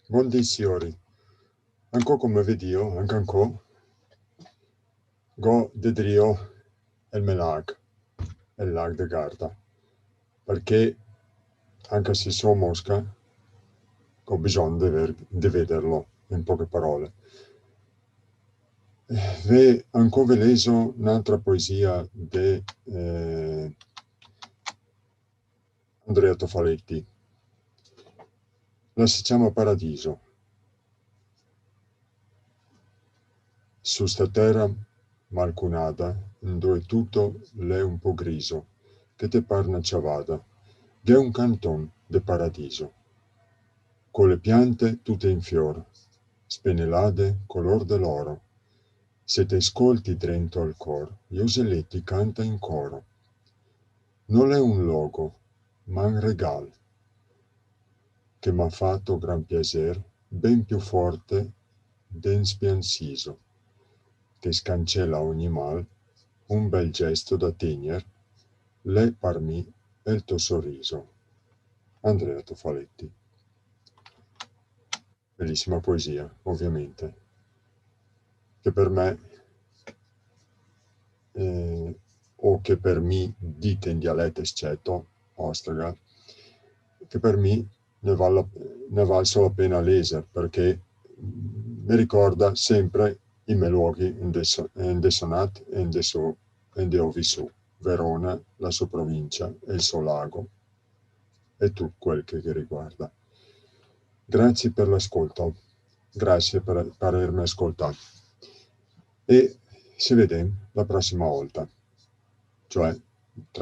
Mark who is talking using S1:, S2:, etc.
S1: Buon dì signori, anco come vedio, anche anco, go dedrio el lag de Garda, perché anche se sono mosca, ho bisogno di vederlo, in poche parole. Anco ve leso un'altra poesia di Andrea Tofaletti. La si chiama Paradiso. Su sta terra malcunada, dove tutto l'è un po' griso, che te par una ciavada, che è un canton de paradiso, con le piante tutte in fior, spennellate color dell'oro. Se te ascolti dentro al cor, gli oselletti canta in coro. Non è un logo, ma un regal, che m'ha fatto gran piacer, ben più forte den spiansiso, che scancella ogni mal, un bel gesto da tegner, l'è par mi e il tuo sorriso. Andrea Tofaletti. Bellissima poesia, ovviamente, che per me, o che per mi, dite in dialetto sceto, ostrega, che per me ne valso la pena leser, perché mi ricorda sempre i miei luoghi in de sonat e in de ho vissuto. Verona, la sua provincia e il suo lago e tutto quel che riguarda. Grazie per l'ascolto, grazie per avermi ascoltato e ci vediamo la prossima volta, cioè